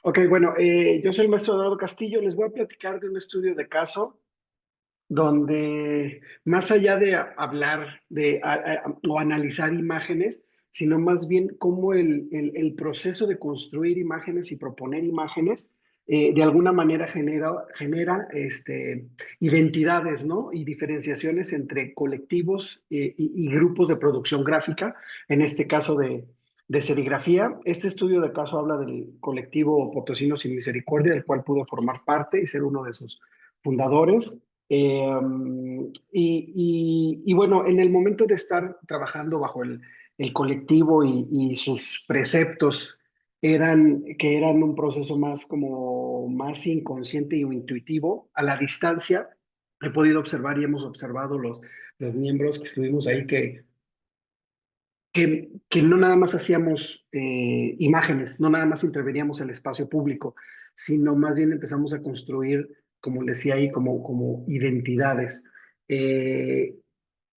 Ok, bueno, yo soy el maestro Eduardo Castillo. Les voy a platicar de un estudio de caso donde más allá de hablar o analizar imágenes, sino más bien cómo el proceso de construir imágenes y proponer imágenes de alguna manera genera identidades, ¿no? Y diferenciaciones entre colectivos y grupos de producción gráfica, en este caso de serigrafía. Este estudio de caso habla del colectivo Potosinos Sin Misericordia, del cual pude formar parte y ser uno de sus fundadores. Y bueno, en el momento de estar trabajando bajo el colectivo y sus preceptos que eran un proceso más como más inconsciente y intuitivo, a la distancia, he podido observar y hemos observado los miembros que estuvimos ahí que no nada más hacíamos imágenes, no nada más interveníamos en el espacio público, sino más bien empezamos a construir, como les decía ahí, como identidades. Eh,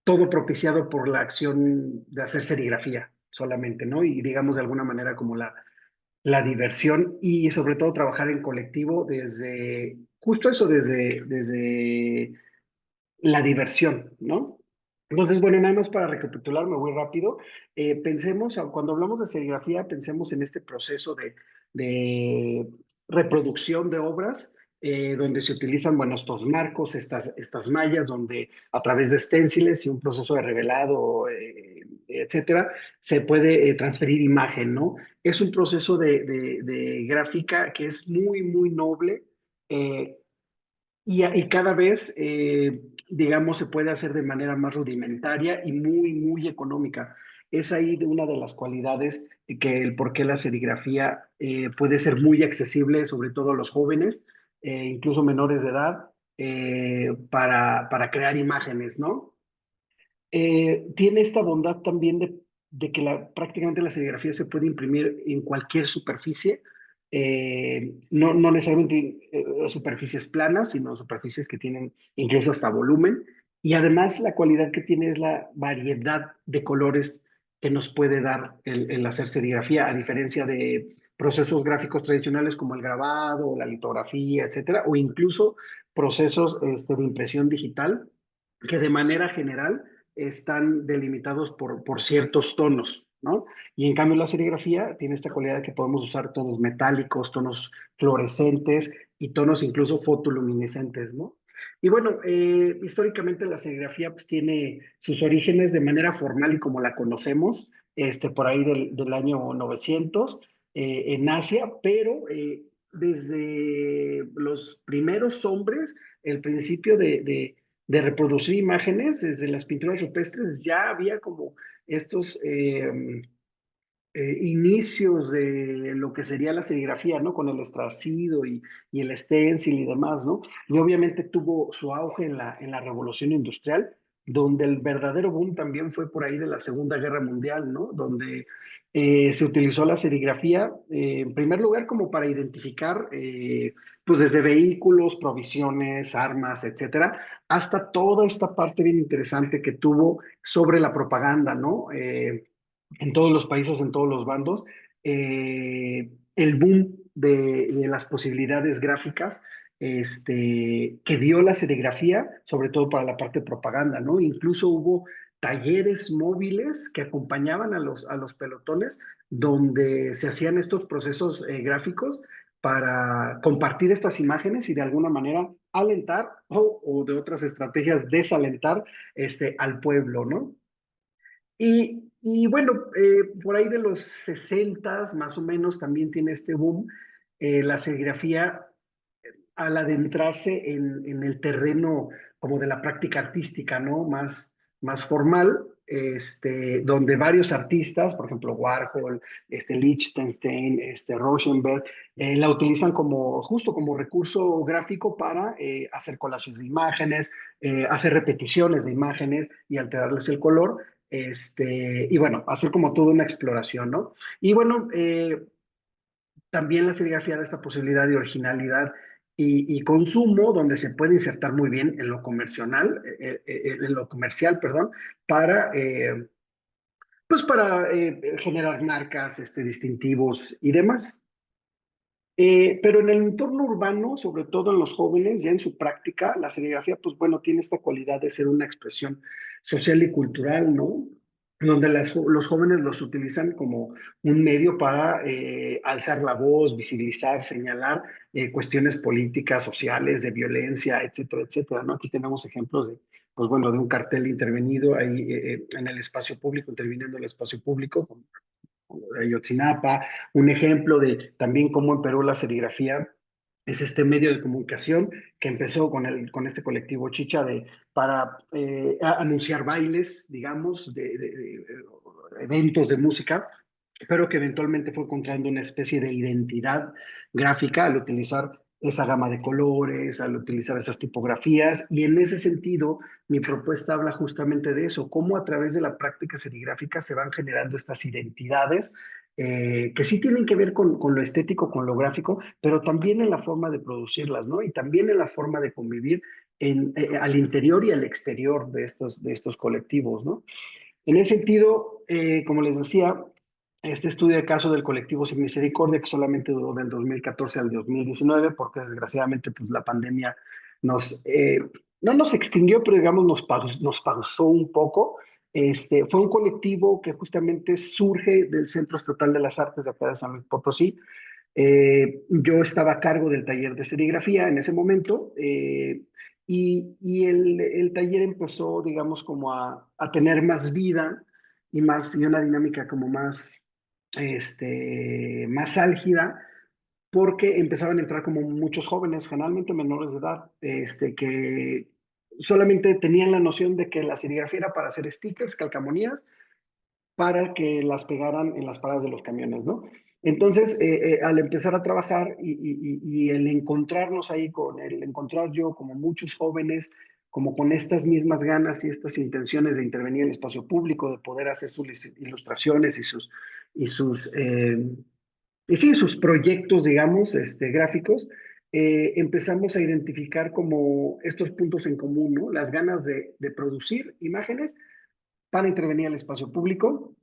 Todo propiciado por la acción de hacer serigrafía solamente, ¿no? Y digamos de alguna manera como la diversión y sobre todo trabajar en colectivo desde, justo eso, desde la diversión, ¿no? Entonces, bueno, nada más para recapitular, me voy rápido. Pensemos, cuando hablamos de serigrafía, pensemos en este proceso de reproducción de obras, donde se utilizan, bueno, estos marcos, estas mallas, donde a través de esténciles y un proceso de revelado, etcétera, se puede transferir imagen, ¿no? Es un proceso de gráfica que es muy, muy noble. eh, y cada vez, digamos, se puede hacer de manera más rudimentaria y muy, muy económica. Es ahí de una de las cualidades que el por qué la serigrafía puede ser muy accesible, sobre todo a los jóvenes, incluso menores de edad, para crear imágenes, ¿no? Tiene esta bondad también de que prácticamente la serigrafía se puede imprimir en cualquier superficie, no necesariamente superficies planas, sino superficies que tienen incluso hasta volumen. Y además la cualidad que tiene es la variedad de colores que nos puede dar el hacer serigrafía, a diferencia de procesos gráficos tradicionales como el grabado, la litografía, etcétera, o incluso procesos de impresión digital que de manera general están delimitados por ciertos tonos, ¿no? Y en cambio la serigrafía tiene esta cualidad de que podemos usar tonos metálicos, tonos fluorescentes y tonos incluso fotoluminescentes, ¿no? Y bueno, históricamente la serigrafía pues, tiene sus orígenes de manera formal y como la conocemos, por ahí del año 900 en Asia, pero desde los primeros hombres, el principio de reproducir imágenes, desde las pinturas rupestres ya había como estos inicios de lo que sería la serigrafía, ¿no? Con el estarcido y el stencil y demás, ¿no? Y obviamente tuvo su auge en la Revolución Industrial, donde el verdadero boom también fue por ahí de la Segunda Guerra Mundial, ¿no? Donde se utilizó la serigrafía, en primer lugar, como para identificar, pues desde vehículos, provisiones, armas, etcétera, hasta toda esta parte bien interesante que tuvo sobre la propaganda, ¿no? En todos los países, en todos los bandos, el boom de las posibilidades gráficas que dio la serigrafía, sobre todo para la parte de propaganda, ¿no? Incluso hubo talleres móviles que acompañaban a los pelotones donde se hacían estos procesos gráficos para compartir estas imágenes y de alguna manera alentar o de otras estrategias desalentar al pueblo, ¿no? Y bueno, por ahí de los 60 más o menos también tiene este boom la serigrafía al adentrarse en el terreno como de la práctica artística, ¿no? Más formal, donde varios artistas, por ejemplo, Warhol, Lichtenstein, Rauschenberg, la utilizan como, justo como recurso gráfico para hacer collages de imágenes, hacer repeticiones de imágenes y alterarles el color, y bueno, hacer como toda una exploración, ¿no? Y bueno, también la serigrafía da esta posibilidad de originalidad y consumo, donde se puede insertar muy bien en lo comercial, perdón, para, pues para generar marcas, distintivos y demás. Pero en el entorno urbano, sobre todo en los jóvenes, ya en su práctica, la serigrafía, pues bueno, tiene esta cualidad de ser una expresión social y cultural, ¿no? Donde los jóvenes los utilizan como un medio para alzar la voz, visibilizar, señalar cuestiones políticas, sociales, de violencia, etcétera, etcétera, ¿no? Aquí tenemos ejemplos de, pues bueno, de un cartel intervenido ahí en el espacio público, interviniendo en el espacio público, Ayotzinapa, un ejemplo de también cómo en Perú la serigrafía es este medio de comunicación que empezó con este colectivo Chicha para anunciar bailes, digamos, de eventos de música, pero que eventualmente fue encontrando una especie de identidad gráfica al utilizar esa gama de colores, al utilizar esas tipografías, y en ese sentido mi propuesta habla justamente de eso, cómo a través de la práctica serigráfica se van generando estas identidades que sí tienen que ver con lo estético, con lo gráfico, pero también en la forma de producirlas, ¿no? Y también en la forma de convivir al interior y al exterior de estos colectivos, ¿no? En ese sentido, como les decía, este estudio de caso del colectivo Sin Misericordia, que solamente duró del 2014 al 2019, porque desgraciadamente pues, la pandemia nos, no nos extinguió, pero digamos nos pausó un poco. Fue un colectivo que justamente surge del Centro Estatal de las Artes de acá de San Luis Potosí. Yo estaba a cargo del taller de serigrafía en ese momento y el taller empezó, digamos, como a tener más vida y una dinámica como más álgida, porque empezaban a entrar como muchos jóvenes, generalmente menores de edad, que solamente tenían la noción de que la serigrafía era para hacer stickers, calcamonías, para que las pegaran en las paradas de los camiones, ¿no? Entonces, al empezar a trabajar y el encontrarnos ahí el encontrar yo como muchos jóvenes, como con estas mismas ganas y estas intenciones de intervenir en el espacio público, de poder hacer sus ilustraciones y sus, y sí, sus proyectos, digamos, gráficos, empezamos a identificar como estos puntos en común, ¿no? Las ganas de producir imágenes para intervenir en el espacio público,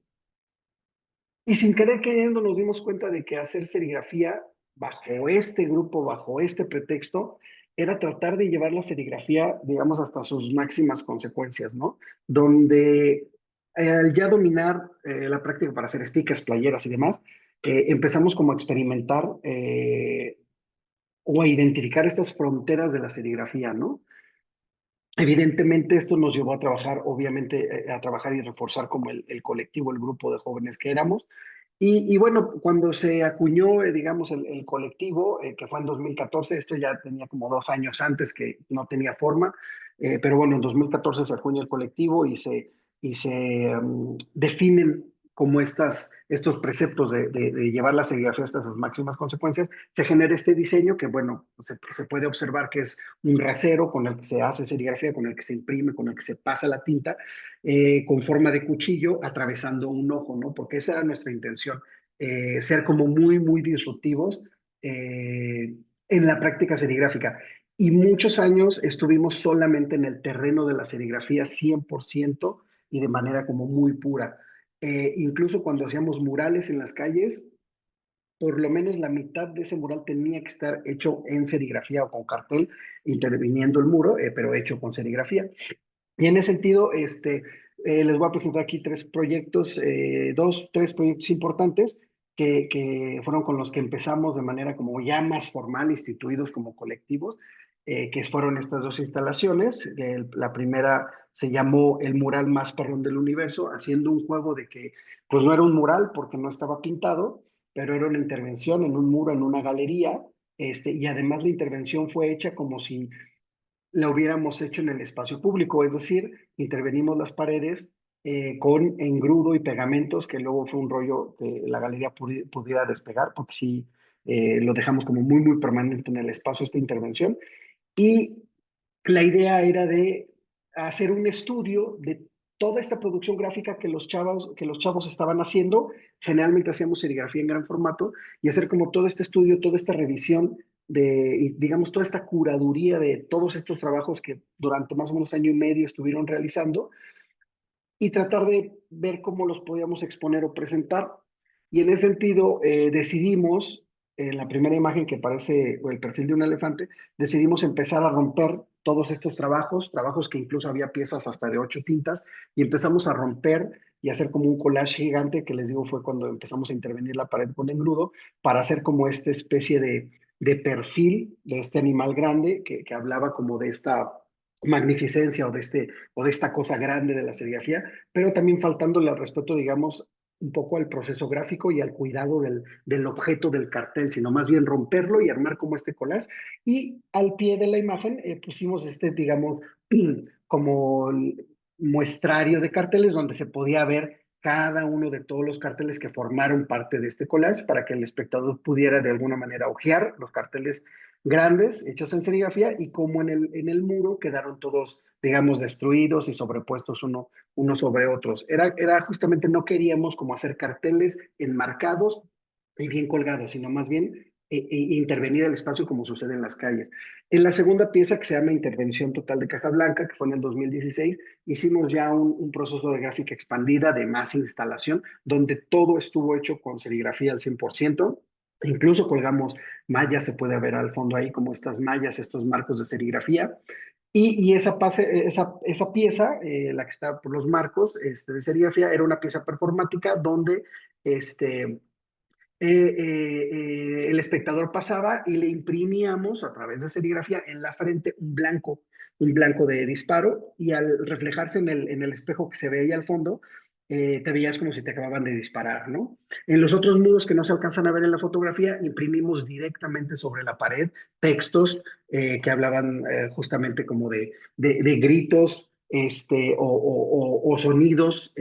y sin querer queriendo nos dimos cuenta de que hacer serigrafía bajo este grupo, bajo este pretexto, era tratar de llevar la serigrafía, digamos, hasta sus máximas consecuencias, ¿no? Donde al ya dominar la práctica para hacer stickers, playeras y demás, empezamos como a experimentar o a identificar estas fronteras de la serigrafía, ¿no? Evidentemente esto nos llevó a trabajar, obviamente, a trabajar y reforzar como el colectivo, el grupo de jóvenes que éramos. Y bueno, cuando se acuñó, digamos, el colectivo, que fue en 2014, esto ya tenía como 2 años antes que no tenía forma, pero bueno, en 2014 se acuña el colectivo y se definen como estos preceptos de llevar la serigrafía hasta sus máximas consecuencias, se genera este diseño que, bueno, se puede observar que es un rasero con el que se hace serigrafía, con el que se imprime, con el que se pasa la tinta, con forma de cuchillo atravesando un ojo, ¿no? Porque esa era nuestra intención, ser como muy, muy disruptivos en la práctica serigráfica. Y muchos años estuvimos solamente en el terreno de la serigrafía 100% y de manera como muy pura. Incluso cuando hacíamos murales en las calles, por lo menos la mitad de ese mural tenía que estar hecho en serigrafía o con cartel, interviniendo el muro, pero hecho con serigrafía. Y en ese sentido, les voy a presentar aquí tres proyectos importantes que fueron con los que empezamos de manera como ya más formal, instituidos como colectivos, que fueron estas dos instalaciones. La primera se llamó El mural más perrón del universo, haciendo un juego de que pues no era un mural porque no estaba pintado, pero era una intervención en un muro, en una galería, y además la intervención fue hecha como si la hubiéramos hecho en el espacio público, es decir, intervenimos las paredes con engrudo y pegamentos, que luego fue un rollo que la galería pudiera despegar, porque sí lo dejamos como muy, muy permanente en el espacio esta intervención. Y la idea era de hacer un estudio de toda esta producción gráfica que los chavos estaban haciendo. Generalmente hacíamos serigrafía en gran formato y hacer como todo este estudio, toda esta revisión y digamos, toda esta curaduría de todos estos trabajos que durante más o menos año y medio estuvieron realizando y tratar de ver cómo los podíamos exponer o presentar. Y en ese sentido decidimos en la primera imagen que parece el perfil de un elefante, decidimos empezar a romper todos estos trabajos que incluso había piezas hasta de 8 tintas, y empezamos a romper y hacer como un collage gigante, que les digo fue cuando empezamos a intervenir la pared con engrudo, para hacer como esta especie de perfil de este animal grande que hablaba como de esta magnificencia o de esta cosa grande de la serigrafía, pero también faltándole al respeto, digamos, un poco al proceso gráfico y al cuidado del objeto del cartel, sino más bien romperlo y armar como este collage. Y al pie de la imagen pusimos este, digamos, como muestrario de carteles donde se podía ver cada uno de todos los carteles que formaron parte de este collage para que el espectador pudiera de alguna manera hojear los carteles grandes hechos en serigrafía y cómo en el muro quedaron todos, digamos, destruidos y sobrepuestos unos sobre otros. Era justamente, no queríamos como hacer carteles enmarcados y bien colgados, sino más bien intervenir el espacio como sucede en las calles. En la segunda pieza, que se llama Intervención Total de Caja Blanca, que fue en el 2016, hicimos ya un proceso de gráfica expandida de más instalación, donde todo estuvo hecho con serigrafía al 100%. Incluso colgamos mallas, se puede ver al fondo ahí como estas mallas, estos marcos de serigrafía. Y esa pieza, la que está por los marcos de serigrafía, era una pieza performática donde este, el espectador pasaba y le imprimíamos a través de serigrafía en la frente un blanco de disparo, y al reflejarse en el espejo que se veía al fondo, te veías como si te acababan de disparar, ¿no? En los otros muros que no se alcanzan a ver en la fotografía, imprimimos directamente sobre la pared textos que hablaban justamente como de gritos o sonidos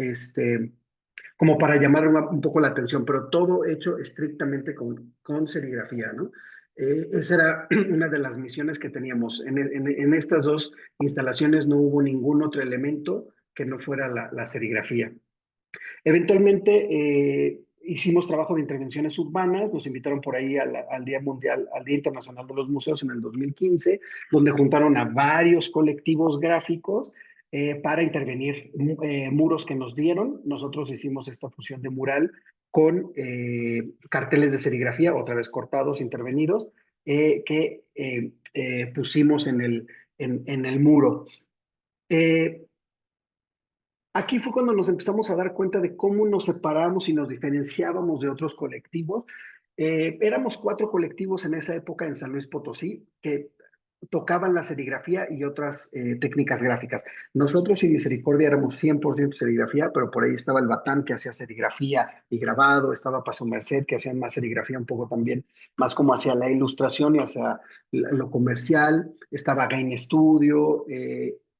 como para llamar un poco la atención, pero todo hecho estrictamente con serigrafía, ¿no? Esa era una de las misiones que teníamos. En estas dos instalaciones no hubo ningún otro elemento que no fuera la serigrafía. Eventualmente hicimos trabajo de intervenciones urbanas, nos invitaron por ahí al Día Mundial, al Día Internacional de los Museos en el 2015, donde juntaron a varios colectivos gráficos para intervenir muros que nos dieron. Nosotros hicimos esta fusión de mural con carteles de serigrafía, otra vez cortados, intervenidos, que pusimos en el muro. Eh, Aquí fue cuando nos empezamos a dar cuenta de cómo nos separamos y nos diferenciábamos de otros colectivos. Éramos 4 colectivos en esa época en San Luis Potosí que tocaban la serigrafía y otras técnicas gráficas. Nosotros en Misericordia éramos 100% serigrafía, pero por ahí estaba el Batán, que hacía serigrafía y grabado, estaba Paso Merced, que hacían más serigrafía un poco también, más como hacia la ilustración y hacia lo comercial, estaba Gain Studio,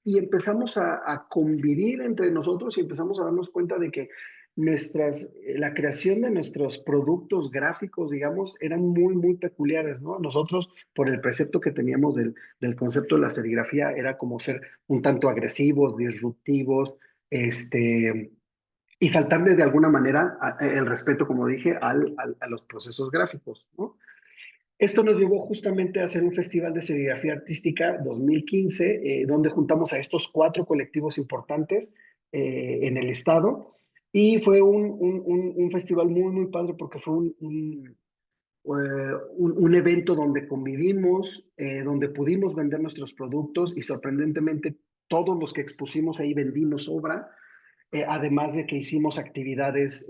y empezamos a convivir entre nosotros y empezamos a darnos cuenta de que la creación de nuestros productos gráficos, digamos, eran muy, muy peculiares, ¿no? Nosotros, por el precepto que teníamos del concepto de la serigrafía, era como ser un tanto agresivos, disruptivos, y faltarle de alguna manera el respeto, como dije, a los procesos gráficos, ¿no? Esto nos llevó justamente a hacer un festival de serigrafía artística 2015, donde juntamos a estos 4 colectivos importantes en el estado. Y fue un festival muy, muy padre porque fue un evento donde convivimos, donde pudimos vender nuestros productos y sorprendentemente todos los que expusimos ahí vendimos obra, además de que hicimos actividades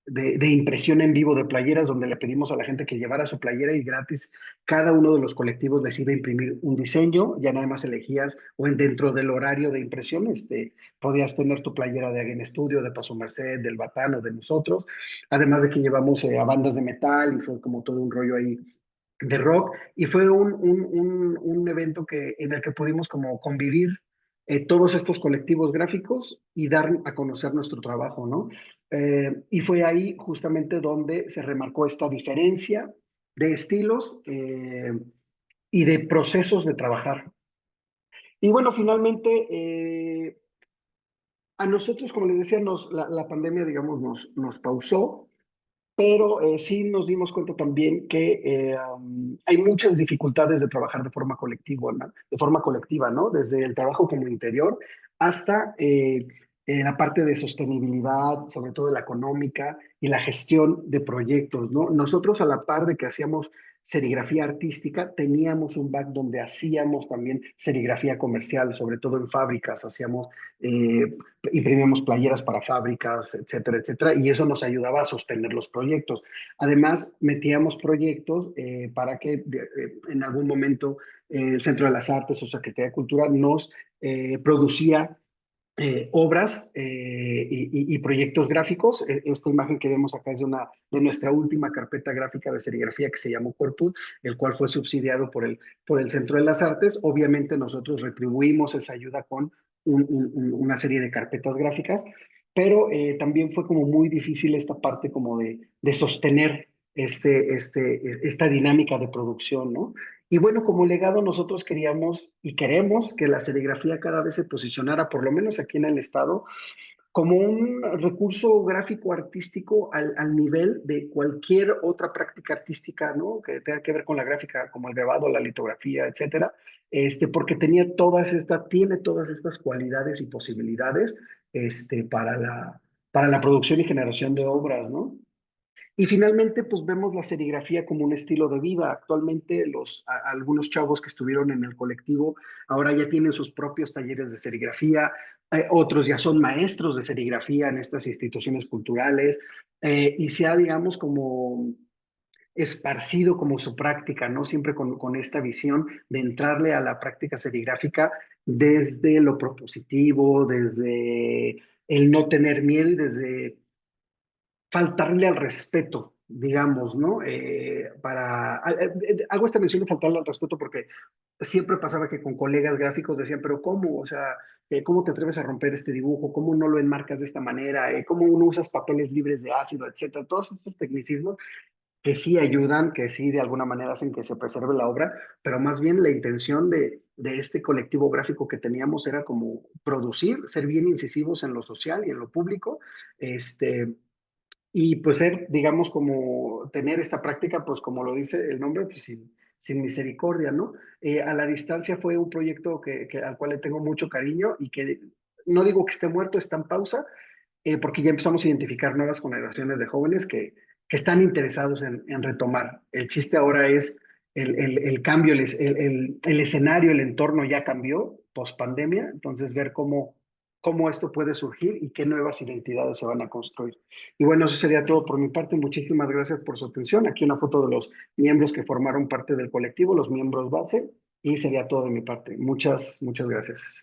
de impresión en vivo de playeras, donde le pedimos a la gente que llevara su playera y gratis cada uno de los colectivos les iba a imprimir un diseño. Ya nada más elegías o dentro del horario de impresión podías tener tu playera de Again Studio, de Paso Merced, del Batano, de nosotros, además de que llevamos a bandas de metal y fue como todo un rollo ahí de rock, y fue un evento en el que pudimos como convivir todos estos colectivos gráficos y dar a conocer nuestro trabajo, ¿no? Y fue ahí justamente donde se remarcó esta diferencia de estilos y de procesos de trabajar. Y bueno, finalmente, a nosotros, como les decía, la pandemia, digamos, nos pausó, pero sí nos dimos cuenta también que hay muchas dificultades de trabajar de forma colectiva, ¿no? Desde el trabajo como interior hasta la parte de sostenibilidad, sobre todo la económica, y la gestión de proyectos, ¿no? Nosotros a la par de que hacíamos serigrafía artística, teníamos un back donde hacíamos también serigrafía comercial, sobre todo en fábricas, hacíamos, imprimíamos playeras para fábricas, etcétera, etcétera, y eso nos ayudaba a sostener los proyectos. Además, metíamos proyectos para que en algún momento el Centro de las Artes o Secretaría de Cultura nos producía obras y proyectos gráficos. Esta imagen que vemos acá es de nuestra última carpeta gráfica de serigrafía que se llamó Corpus, el cual fue subsidiado por el Centro de las Artes. Obviamente nosotros retribuimos esa ayuda con una serie de carpetas gráficas, pero también fue como muy difícil esta parte como de sostener esta dinámica de producción, ¿no? Y bueno, como legado nosotros queríamos y queremos que la serigrafía cada vez se posicionara, por lo menos aquí en el estado, como un recurso gráfico artístico al nivel de cualquier otra práctica artística, ¿no? Que tenga que ver con la gráfica, como el grabado, la litografía, etcétera, porque tiene todas estas cualidades y posibilidades, para la producción y generación de obras, ¿no? Y finalmente, pues vemos la serigrafía como un estilo de vida. Actualmente algunos chavos que estuvieron en el colectivo ahora ya tienen sus propios talleres de serigrafía, otros ya son maestros de serigrafía en estas instituciones culturales, y se ha, digamos, como esparcido como su práctica, ¿no? Siempre con esta visión de entrarle a la práctica serigráfica desde lo propositivo, desde el no tener miedo y desde faltarle al respeto, digamos, ¿no? Hago esta mención de faltarle al respeto porque siempre pasaba que con colegas gráficos decían, pero ¿cómo? O sea, ¿cómo te atreves a romper este dibujo? ¿Cómo no lo enmarcas de esta manera? ¿Cómo no usas papeles libres de ácido, etcétera? Todos estos tecnicismos que sí ayudan, que sí de alguna manera hacen que se preserve la obra, pero más bien la intención de este colectivo gráfico que teníamos era como producir, ser bien incisivos en lo social y en lo público, y pues ser, digamos, como tener esta práctica, pues como lo dice el nombre, pues sin misericordia, ¿no? A la distancia fue un proyecto al cual le tengo mucho cariño y que no digo que esté muerto, está en pausa, porque ya empezamos a identificar nuevas generaciones de jóvenes que están interesados en retomar. El chiste ahora es el cambio, el escenario, el entorno ya cambió post pandemia, entonces ver cómo esto puede surgir y qué nuevas identidades se van a construir. Y bueno, eso sería todo por mi parte. Muchísimas gracias por su atención. Aquí una foto de los miembros que formaron parte del colectivo, los miembros base, y sería todo de mi parte. Muchas gracias.